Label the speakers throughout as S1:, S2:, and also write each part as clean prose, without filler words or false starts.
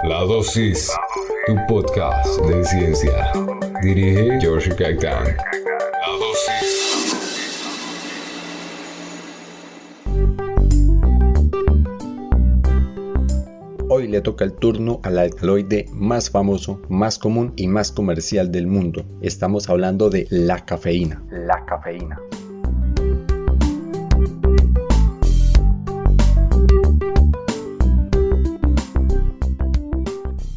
S1: La Dosis, tu podcast de ciencia. Dirige George Gaitán. La Dosis.
S2: Hoy le toca el turno al alcaloide más famoso, más común y más comercial del mundo. Estamos hablando de la cafeína. La cafeína.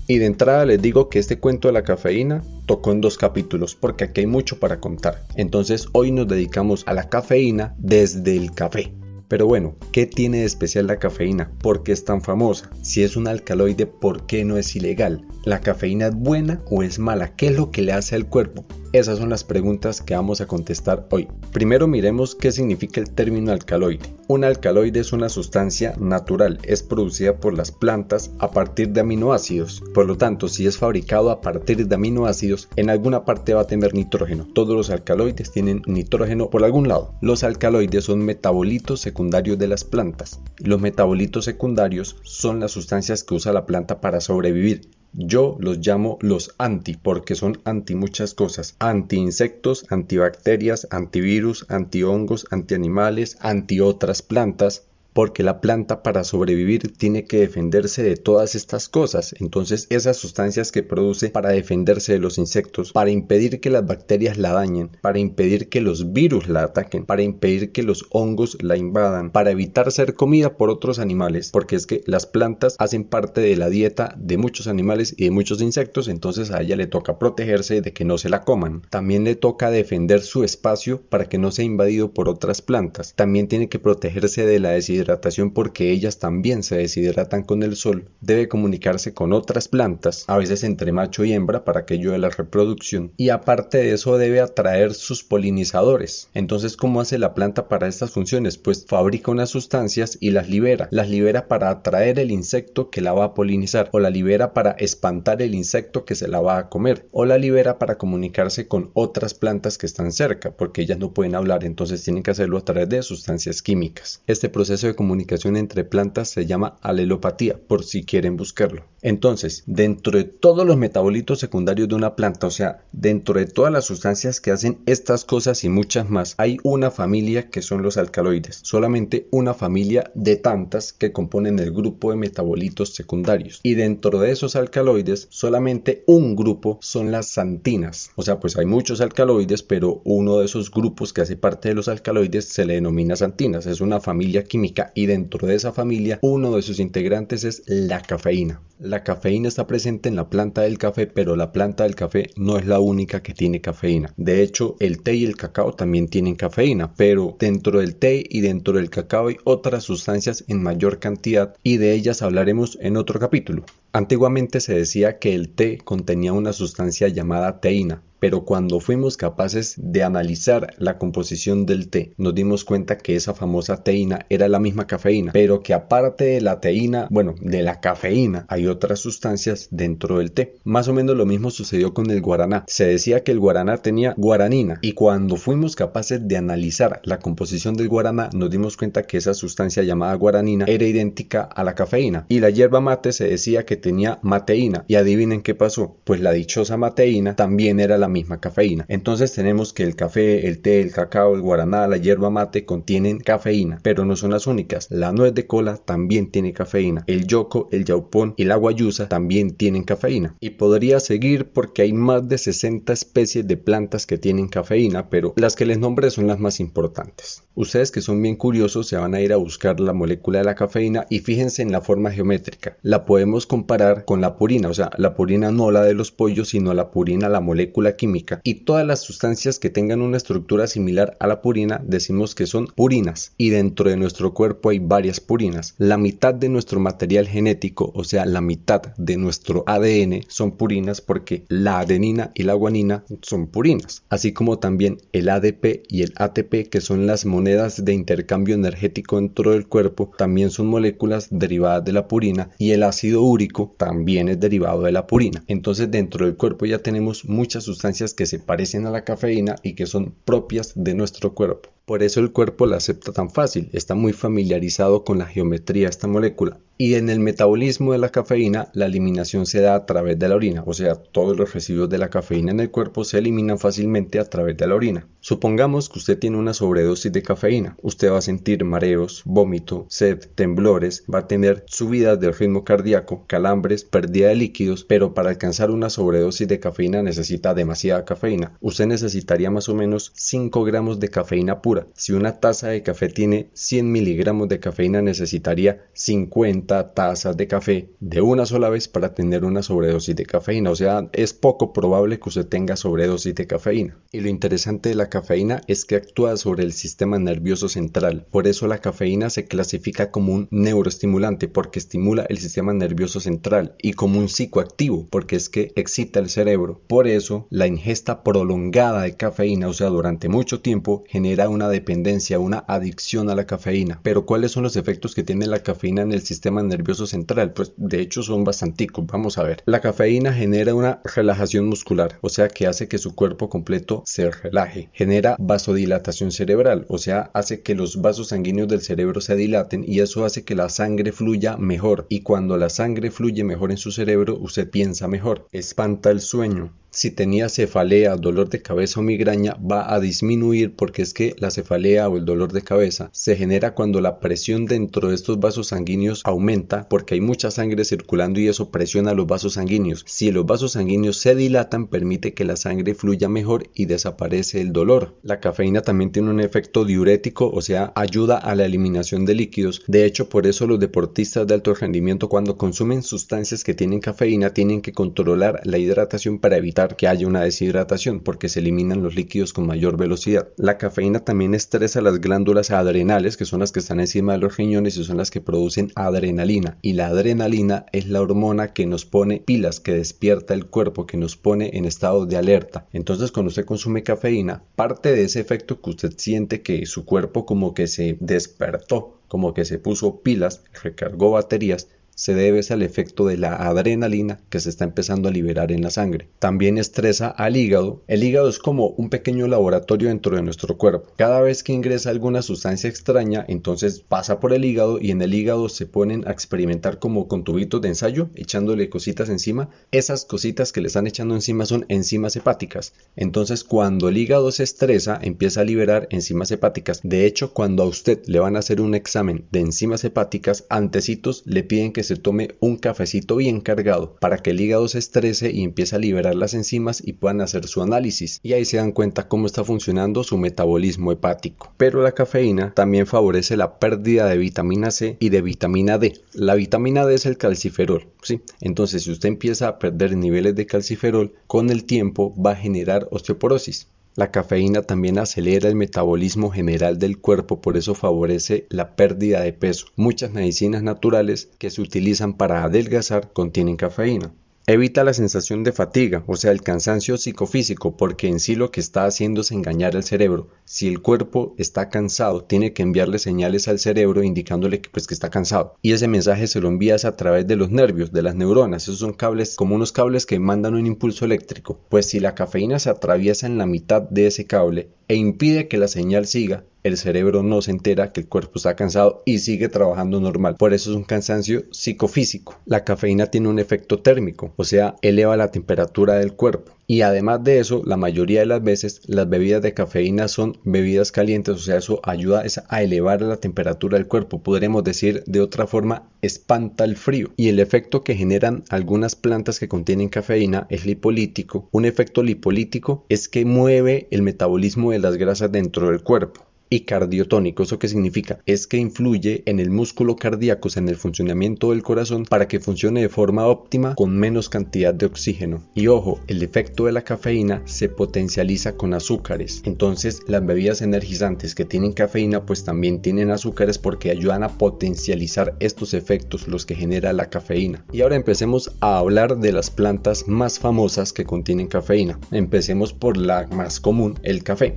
S2: Y de entrada les digo que este cuento de la cafeína tocó en 2 capítulos porque aquí hay mucho para contar. Entonces hoy nos dedicamos a la cafeína desde el café. Pero bueno, ¿qué tiene de especial la cafeína? ¿Por qué es tan famosa? Si es un alcaloide, ¿por qué no es ilegal? ¿La cafeína es buena o es mala? ¿Qué es lo que le hace al cuerpo? Esas son las preguntas que vamos a contestar hoy. Primero miremos qué significa el término alcaloide. Un alcaloide es una sustancia natural, es producida por las plantas a partir de aminoácidos. Por lo tanto, si es fabricado a partir de aminoácidos, en alguna parte va a tener nitrógeno. Todos los alcaloides tienen nitrógeno por algún lado. Los alcaloides son metabolitos secundarios de las plantas. Los metabolitos secundarios son las sustancias que usa la planta para sobrevivir. Yo los llamo los anti porque son anti muchas cosas. Anti insectos, antibacterias, antivirus, antihongos, antianimales, anti otras plantas. Porque la planta para sobrevivir tiene que defenderse de todas estas cosas. Entonces esas sustancias que produce para defenderse de los insectos, para impedir que las bacterias la dañen, para impedir que los virus la ataquen, para impedir que los hongos la invadan, para evitar ser comida por otros animales, porque es que las plantas hacen parte de la dieta de muchos animales y de muchos insectos, entonces a ella le toca protegerse de que no se la coman. También le toca defender su espacio para que no sea invadido por otras plantas. También tiene que protegerse de la deshidratación porque ellas también se deshidratan con el sol. Debe comunicarse con otras plantas, a veces entre macho y hembra para aquello de la reproducción, y aparte de eso debe atraer sus polinizadores. Entonces, ¿cómo hace la planta para estas funciones? Pues fabrica unas sustancias y las libera para atraer el insecto que la va a polinizar, o la libera para espantar el insecto que se la va a comer, o la libera para comunicarse con otras plantas que están cerca, porque ellas no pueden hablar, entonces tienen que hacerlo a través de sustancias químicas. Este proceso de comunicación entre plantas se llama alelopatía, por si quieren buscarlo. Entonces, dentro de todos los metabolitos secundarios de una planta, o sea, dentro de todas las sustancias que hacen estas cosas y muchas más, hay una familia que son los alcaloides, solamente una familia de tantas que componen el grupo de metabolitos secundarios. Y dentro de esos alcaloides, solamente un grupo son las xantinas. O sea, pues hay muchos alcaloides, pero uno de esos grupos que hace parte de los alcaloides se le denomina xantinas. Es una familia química y dentro de esa familia uno de sus integrantes es la cafeína. La cafeína está presente en la planta del café, pero la planta del café no es la única que tiene cafeína. De hecho, el té y el cacao también tienen cafeína, pero dentro del té y dentro del cacao hay otras sustancias en mayor cantidad y de ellas hablaremos en otro capítulo. Antiguamente se decía que el té contenía una sustancia llamada teína, pero cuando fuimos capaces de analizar la composición del té, nos dimos cuenta que esa famosa teína era la misma cafeína, pero que aparte de la teína, de la cafeína, hay otras sustancias dentro del té. Más o menos lo mismo sucedió con el guaraná. Se decía que el guaraná tenía guaranina, y cuando fuimos capaces de analizar la composición del guaraná, nos dimos cuenta que esa sustancia llamada guaranina era idéntica a la cafeína. Y la yerba mate se decía que tenía mateína, y adivinen qué pasó, pues la dichosa mateína también era la misma cafeína. Entonces tenemos que el café, el té, el cacao, el guaraná, la yerba mate contienen cafeína, pero no son las únicas. La nuez de cola también tiene cafeína, el yoco, el yaupón y la guayusa también tienen cafeína. Y podría seguir porque hay más de 60 especies de plantas que tienen cafeína, pero las que les nombré son las más importantes. Ustedes que son bien curiosos se van a ir a buscar la molécula de la cafeína y fíjense en la forma geométrica. La podemos comparar con la purina, o sea, la purina no la de los pollos, sino la purina, la molécula química. Y todas las sustancias que tengan una estructura similar a la purina decimos que son purinas. Y dentro de nuestro cuerpo hay varias purinas. La mitad de nuestro material genético, o sea, la mitad de nuestro ADN son purinas porque la adenina y la guanina son purinas. Así como también el ADP y el ATP, que son las monedas de intercambio energético dentro del cuerpo, también son moléculas derivadas de la purina, y el ácido úrico también es derivado de la purina. Entonces dentro del cuerpo ya tenemos muchas sustancias que se parecen a la cafeína y que son propias de nuestro cuerpo. Por eso el cuerpo la acepta tan fácil, está muy familiarizado con la geometría de esta molécula. Y en el metabolismo de la cafeína, la eliminación se da a través de la orina, o sea, todos los residuos de la cafeína en el cuerpo se eliminan fácilmente a través de la orina. Supongamos que usted tiene una sobredosis de cafeína, usted va a sentir mareos, vómito, sed, temblores, va a tener subidas del ritmo cardíaco, calambres, pérdida de líquidos, pero para alcanzar una sobredosis de cafeína necesita demasiada cafeína. Usted necesitaría más o menos 5 gramos de cafeína pura. Si una taza de café tiene 100 miligramos de cafeína, necesitaría 50 tazas de café de una sola vez para tener una sobredosis de cafeína. O sea, es poco probable que usted tenga sobredosis de cafeína. Y lo interesante de la cafeína es que actúa sobre el sistema nervioso central. Por eso la cafeína se clasifica como un neuroestimulante, porque estimula el sistema nervioso central, y como un psicoactivo, porque es que excita el cerebro. Por eso la ingesta prolongada de cafeína, o sea, durante mucho tiempo, genera una dependencia, una adicción a la cafeína. Pero ¿cuáles son los efectos que tiene la cafeína en el sistema nervioso central? Pues de hecho son bastanticos. Vamos a ver. La cafeína genera una relajación muscular, o sea que hace que su cuerpo completo se relaje. Genera vasodilatación cerebral, o sea hace que los vasos sanguíneos del cerebro se dilaten, y eso hace que la sangre fluya mejor, y cuando la sangre fluye mejor en su cerebro, usted piensa mejor. Espanta el sueño. Si tenía cefalea, dolor de cabeza o migraña, va a disminuir, porque es que la cefalea o el dolor de cabeza se genera cuando la presión dentro de estos vasos sanguíneos aumenta, porque hay mucha sangre circulando y eso presiona los vasos sanguíneos. Si los vasos sanguíneos se dilatan, permite que la sangre fluya mejor y desaparece el dolor. La cafeína también tiene un efecto diurético, o sea, ayuda a la eliminación de líquidos. De hecho, por eso los deportistas de alto rendimiento, cuando consumen sustancias que tienen cafeína, tienen que controlar la hidratación para evitar que haya una deshidratación, porque se eliminan los líquidos con mayor velocidad. La cafeína también estresa las glándulas adrenales, que son las que están encima de los riñones y son las que producen adrenalina, y la adrenalina es la hormona que nos pone pilas, que despierta el cuerpo, que nos pone en estado de alerta. Entonces cuando usted consume cafeína, parte de ese efecto que usted siente, que su cuerpo como que se despertó, como que se puso pilas, recargó baterías, se debe al efecto de la adrenalina que se está empezando a liberar en la sangre. También estresa al hígado. El hígado es como un pequeño laboratorio dentro de nuestro cuerpo. Cada vez que ingresa alguna sustancia extraña, entonces pasa por el hígado, y en el hígado se ponen a experimentar como con tubitos de ensayo, echándole cositas encima. Esas cositas que le están echando encima son enzimas hepáticas. Entonces cuando el hígado se estresa, empieza a liberar enzimas hepáticas. De hecho, cuando a usted le van a hacer un examen de enzimas hepáticas, antecitos le piden que se tome un cafecito bien cargado para que el hígado se estrese y empiece a liberar las enzimas y puedan hacer su análisis, y ahí se dan cuenta cómo está funcionando su metabolismo hepático. Pero la cafeína también favorece la pérdida de vitamina C y de vitamina D. La vitamina D es el calciferol, ¿sí? Entonces si usted empieza a perder niveles de calciferol, con el tiempo va a generar osteoporosis. La cafeína también acelera el metabolismo general del cuerpo, por eso favorece la pérdida de peso. Muchas medicinas naturales que se utilizan para adelgazar contienen cafeína. Evita la sensación de fatiga, o sea, el cansancio psicofísico, porque en sí lo que está haciendo es engañar al cerebro. Si el cuerpo está cansado, tiene que enviarle señales al cerebro indicándole que está cansado. Y ese mensaje se lo envías a través de los nervios, de las neuronas. Esos son cables, como unos cables que mandan un impulso eléctrico. Pues si la cafeína se atraviesa en la mitad de ese cable e impide que la señal siga, el cerebro no se entera que el cuerpo está cansado y sigue trabajando normal. Por eso es un cansancio psicofísico. La cafeína tiene un efecto térmico, o sea, eleva la temperatura del cuerpo. Y además de eso, la mayoría de las veces las bebidas de cafeína son bebidas calientes, o sea, eso ayuda a elevar la temperatura del cuerpo. Podremos decir de otra forma, espanta el frío. Y el efecto que generan algunas plantas que contienen cafeína es lipolítico. Un efecto lipolítico es que mueve el metabolismo de las grasas dentro del cuerpo. Y cardiotónico, ¿eso qué significa? Es que influye en el músculo cardíaco, o sea, en el funcionamiento del corazón, para que funcione de forma óptima con menos cantidad de oxígeno. Y ojo, el efecto de la cafeína se potencializa con azúcares. Entonces las bebidas energizantes que tienen cafeína pues también tienen azúcares, porque ayudan a potencializar estos efectos, los que genera la cafeína. Y ahora empecemos a hablar de las plantas más famosas que contienen cafeína. Empecemos por la más común, el café.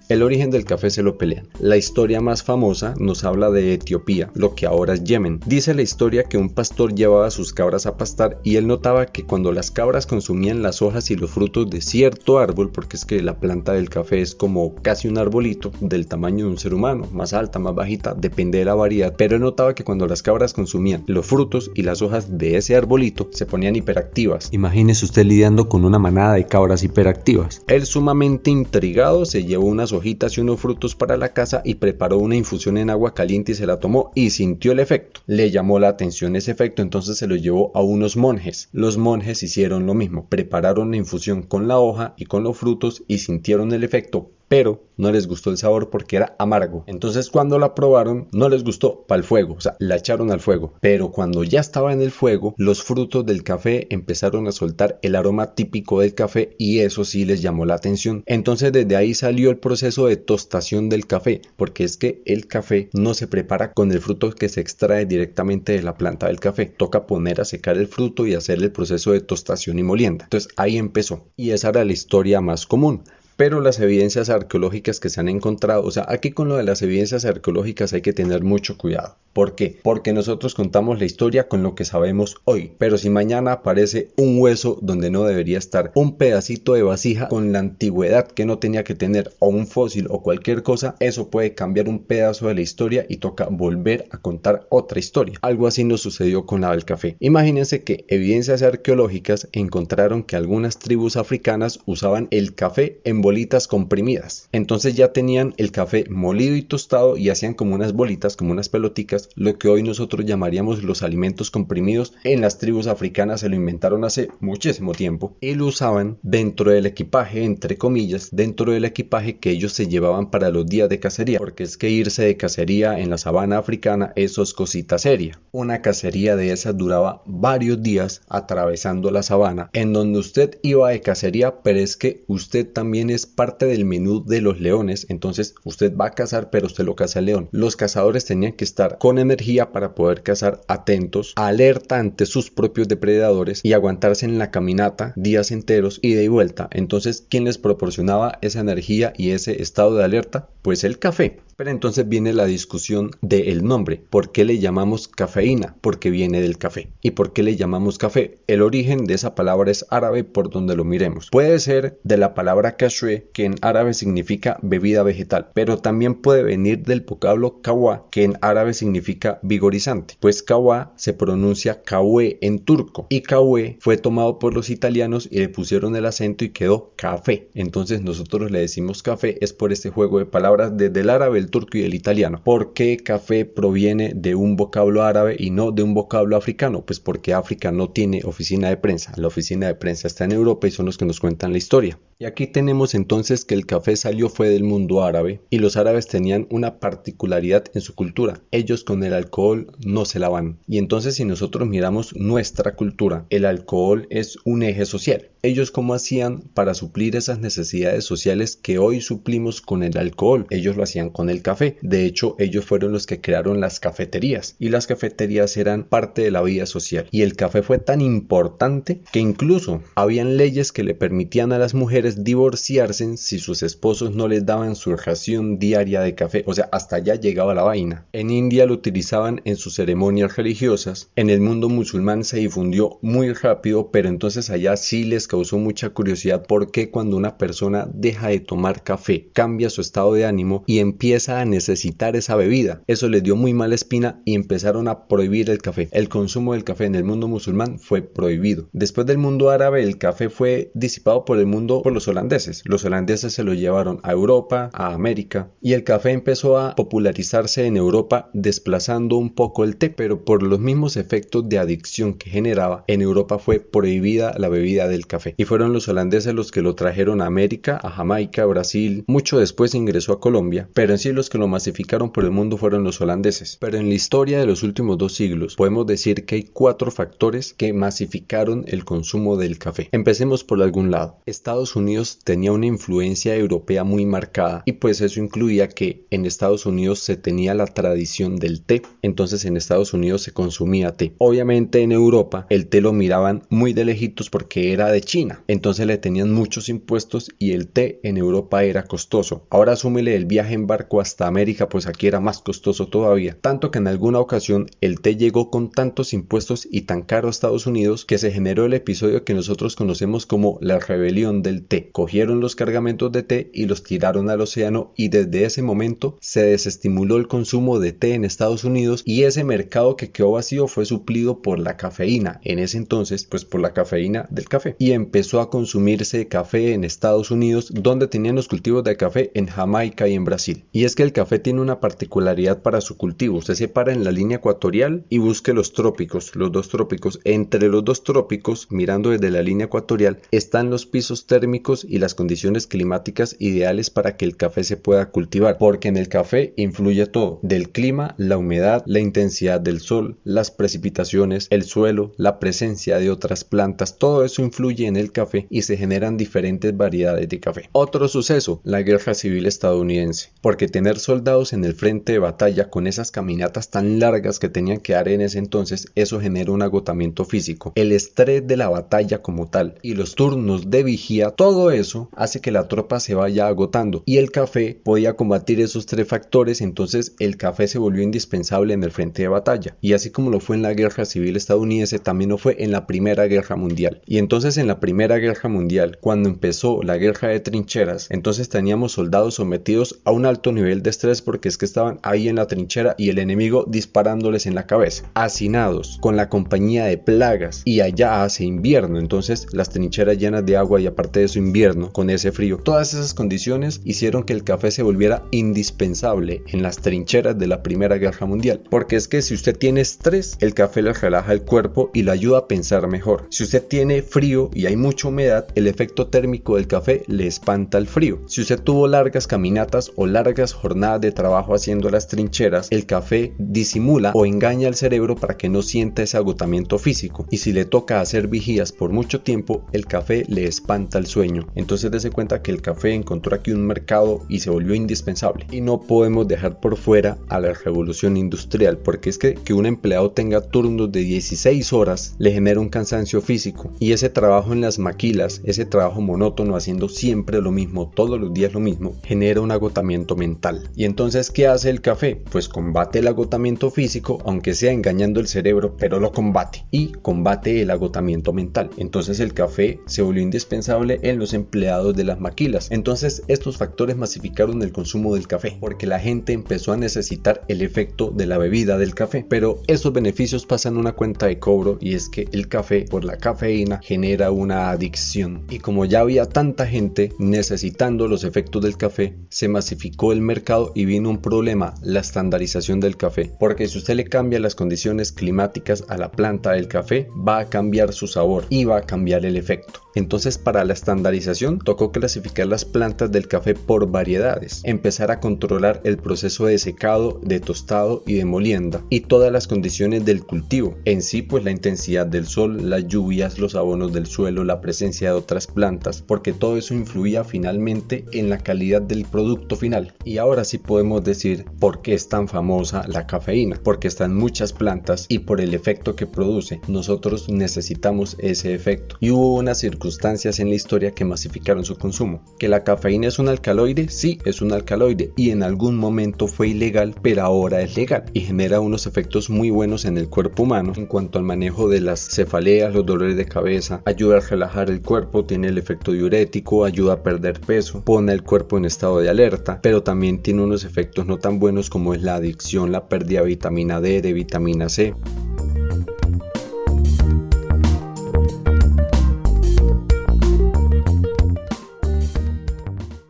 S2: El origen del café se lo pelean. La historia más famosa nos habla de Etiopía, lo que ahora es Yemen. Dice la historia que un pastor llevaba a sus cabras a pastar y él notaba que cuando las cabras consumían las hojas y los frutos de cierto árbol, porque es que la planta del café es como casi un arbolito del tamaño de un ser humano, más alta, más bajita, depende de la variedad, pero él notaba que cuando las cabras consumían los frutos y las hojas de ese arbolito se ponían hiperactivas. Imagínese usted lidiando con una manada de cabras hiperactivas. Él, sumamente intrigado, se llevó unas hojitas y unos frutos para la casa y preparó una infusión en agua caliente y se la tomó y sintió el efecto. Le llamó la atención ese efecto, entonces se lo llevó a unos monjes. Los monjes hicieron lo mismo, prepararon la infusión con la hoja y con los frutos y sintieron el efecto, pero no les gustó el sabor porque era amargo. Entonces cuando la probaron no les gustó, para el fuego, o sea, la echaron al fuego. Pero cuando ya estaba en el fuego, los frutos del café empezaron a soltar el aroma típico del café y eso sí les llamó la atención. Entonces desde ahí salió el proceso de tostación del café, porque es que el café no se prepara con el fruto que se extrae directamente de la planta del café. Toca poner a secar el fruto y hacer el proceso de tostación y molienda. Entonces ahí empezó y esa era la historia más común. Pero las evidencias arqueológicas que se han encontrado, o sea, aquí con lo de las evidencias arqueológicas hay que tener mucho cuidado. ¿Por qué? Porque nosotros contamos la historia con lo que sabemos hoy, pero si mañana aparece un hueso donde no debería estar, un pedacito de vasija con la antigüedad que no tenía que tener, o un fósil o cualquier cosa, eso puede cambiar un pedazo de la historia y toca volver a contar otra historia. Algo así nos sucedió con la del café. Imagínense que evidencias arqueológicas encontraron que algunas tribus africanas usaban el café en bolitas comprimidas. Entonces ya tenían el café molido y tostado y hacían como unas bolitas, como unas peloticas, lo que hoy nosotros llamaríamos los alimentos comprimidos. En las tribus africanas se lo inventaron hace muchísimo tiempo y lo usaban dentro del equipaje, entre comillas, dentro del equipaje que ellos se llevaban para los días de cacería, porque es que irse de cacería en la sabana africana, eso es cosita seria. Una cacería de esas duraba varios días atravesando la sabana, en donde usted iba de cacería, pero es que usted también es parte del menú de los leones. Entonces usted va a cazar, pero usted lo caza el león. Los cazadores tenían que estar con energía para poder cazar, atentos, alerta ante sus propios depredadores y aguantarse en la caminata días enteros, ida y vuelta. Entonces, ¿quién les proporcionaba esa energía y ese estado de alerta? Pues el café. Pero entonces viene la discusión del nombre. ¿Por qué le llamamos cafeína? Porque viene del café. ¿Y por qué le llamamos café? El origen de esa palabra es árabe por donde lo miremos. Puede ser de la palabra kashré, que en árabe significa bebida vegetal, pero también puede venir del vocablo kawa, que en árabe significa vigorizante. Pues kawa se pronuncia kawé en turco y kawé fue tomado por los italianos y le pusieron el acento y quedó café. Entonces nosotros le decimos café es por este juego de palabras desde el árabe, el turco y el italiano. ¿Por qué café proviene de un vocablo árabe y no de un vocablo africano? Pues porque África no tiene oficina de prensa. La oficina de prensa está en Europa y son los que nos cuentan la historia. Y aquí tenemos entonces que el café fue del mundo árabe y los árabes tenían una particularidad en su cultura. Ellos con el alcohol no se lavan. Y entonces si nosotros miramos nuestra cultura, el alcohol es un eje social. Ellos cómo hacían para suplir esas necesidades sociales que hoy suplimos con el alcohol. Ellos lo hacían con el café. De hecho, ellos fueron los que crearon las cafeterías y las cafeterías eran parte de la vida social. Y el café fue tan importante que incluso habían leyes que le permitían a las mujeres divorciarse si sus esposos no les daban su ración diaria de café. O sea, hasta allá llegaba la vaina. En India lo utilizaban en sus ceremonias religiosas. En el mundo musulmán se difundió muy rápido, pero entonces allá sí les causó mucha curiosidad porque cuando una persona deja de tomar café, cambia su estado de ánimo y empieza a necesitar esa bebida. Eso les dio muy mala espina y empezaron a prohibir el café. El consumo del café en el mundo musulmán fue prohibido. Después del mundo árabe, el café fue disipado por el mundo por los holandeses. Los holandeses se lo llevaron a Europa, a América, y el café empezó a popularizarse en Europa desplazando un poco el té, pero por los mismos efectos de adicción que generaba, en Europa fue prohibida la bebida del café. Y fueron los holandeses los que lo trajeron a América, a Jamaica, a Brasil. Mucho después ingresó a Colombia, pero en sí los que lo masificaron por el mundo fueron los holandeses. Pero en la historia de los últimos 2 siglos podemos decir que hay 4 factores que masificaron el consumo del café. Empecemos por algún lado. Estados Unidos tenía una influencia europea muy marcada y pues eso incluía que en Estados Unidos se tenía la tradición del té, entonces en Estados Unidos se consumía té. Obviamente en Europa el té lo miraban muy de lejitos porque era de China, entonces le tenían muchos impuestos y el té en Europa era costoso. Ahora asúmele el viaje en barco hasta América, pues aquí era más costoso todavía, tanto que en alguna ocasión el té llegó con tantos impuestos y tan caro a Estados Unidos que se generó el episodio que nosotros conocemos como la rebelión del té. Cogieron los cargamentos de té y los tiraron al océano y desde ese momento se desestimuló el consumo de té en Estados Unidos y ese mercado que quedó vacío fue suplido por la cafeína, en ese entonces pues por la cafeína del café, y empezó a consumirse café en Estados Unidos, donde tenían los cultivos de café en Jamaica y en Brasil. Y es que el café tiene una particularidad para su cultivo. Usted se para en la línea ecuatorial y busque los trópicos, los dos trópicos. Entre los dos trópicos, mirando desde la línea ecuatorial, están los pisos térmicos y las condiciones climáticas ideales para que el café se pueda cultivar, porque en el café influye todo, del clima, la humedad, la intensidad del sol, las precipitaciones, el suelo, la presencia de otras plantas, todo eso influye en el café y se generan diferentes variedades de café. Otro suceso, la guerra civil estadounidense, porque tener soldados en el frente de batalla con esas caminatas tan largas que tenían que dar en ese entonces, eso genera un agotamiento físico. El estrés de la batalla como tal y los turnos de vigía, todo eso hace que la tropa se vaya agotando y el café podía combatir esos tres factores, entonces el café se volvió indispensable en el frente de batalla. Y así como lo fue en la guerra civil estadounidense, también lo fue en la Primera Guerra Mundial. Y entonces en la Primera Guerra Mundial, cuando empezó la guerra de trincheras, entonces teníamos soldados sometidos a un alto nivel de estrés porque es que estaban ahí en la trinchera y el enemigo disparándoles en la cabeza, hacinados, con la compañía de plagas, y allá hace invierno, entonces las trincheras llenas de agua y aparte de eso invierno, con ese frío. Todas esas condiciones hicieron que el café se volviera indispensable en las trincheras de la Primera Guerra Mundial, porque es que si usted tiene estrés, el café le relaja el cuerpo y le ayuda a pensar mejor. Si usted tiene frío y hay mucha humedad, el efecto térmico del café le espanta el frío. Si usted tuvo largas caminatas o largas jornadas de trabajo haciendo las trincheras, el café disimula o engaña al cerebro para que no sienta ese agotamiento físico, y si le toca hacer vigías por mucho tiempo, el café le espanta el sueño. Entonces dése cuenta que el café encontró aquí un mercado y se volvió indispensable. Y no podemos dejar por fuera a la revolución industrial, porque es que un empleado tenga turnos de 16 horas le genera un cansancio físico, y ese trabajo en las maquilas, ese trabajo monótono haciendo siempre lo mismo, todos los días lo mismo, genera un agotamiento mental. Y entonces ¿qué hace el café? Pues combate el agotamiento físico, aunque sea engañando el cerebro, pero lo combate, y combate el agotamiento mental. Entonces el café se volvió indispensable en los empleados de las maquilas. Entonces estos factores masificaron el consumo del café, porque la gente empezó a necesitar el efecto de la bebida del café, pero esos beneficios pasan a una cuenta de cobro, y es que el café, por la cafeína, genera una adicción. Y como ya había tanta gente necesitando los efectos del café, se masificó el mercado y vino un problema, la estandarización del café, porque si usted le cambia las condiciones climáticas a la planta del café, va a cambiar su sabor y va a cambiar el efecto. Entonces para la estandarización tocó clasificar las plantas del café por variedades, empezar a controlar el proceso de secado, de tostado y de molienda, y todas las condiciones del cultivo en sí, pues la intensidad del sol, las lluvias, los abonos del suelo, la presencia de otras plantas, porque todo eso influía finalmente en la calidad del producto final. Y ahora sí podemos decir por qué es tan famosa la cafeína, porque está en muchas plantas y por el efecto que produce. Nosotros necesitamos ese efecto, y hubo unas circunstancias en la historia que masificaron su consumo. ¿Que la cafeína es un alcaloide? Sí, es un alcaloide, y en algún momento fue ilegal, pero ahora es legal y genera unos efectos muy buenos en el cuerpo humano en cuanto al manejo de las cefaleas, los dolores de cabeza, ayuda a relajar el cuerpo, tiene el efecto diurético, ayuda a perder peso, pone el cuerpo en estado de alerta, pero también tiene unos efectos no tan buenos como es la adicción, la pérdida de vitamina D, de vitamina C.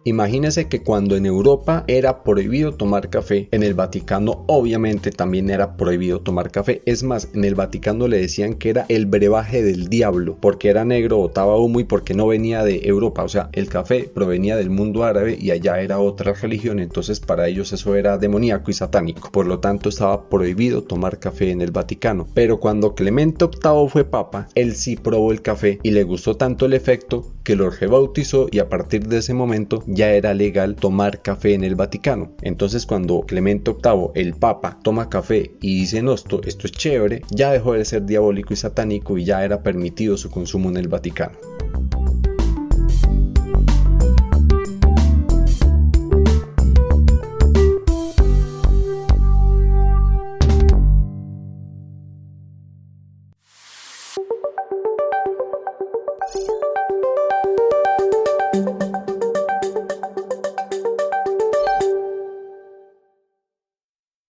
S2: Imagínense que cuando en Europa era prohibido tomar café, en el Vaticano obviamente también era prohibido tomar café. Es más, en el Vaticano le decían que era el brebaje del diablo, porque era negro, botaba humo y porque no venía de Europa. O sea, el café provenía del mundo árabe y allá era otra religión, entonces para ellos eso era demoníaco y satánico. Por lo tanto, estaba prohibido tomar café en el Vaticano. Pero cuando Clemente VIII fue papa, él sí probó el café y le gustó tanto el efecto que lo rebautizó, y a partir de ese momento ya era legal tomar café en el Vaticano. Entonces cuando Clemente VIII, el papa, toma café y dice no, esto es chévere, ya dejó de ser diabólico y satánico y ya era permitido su consumo en el Vaticano.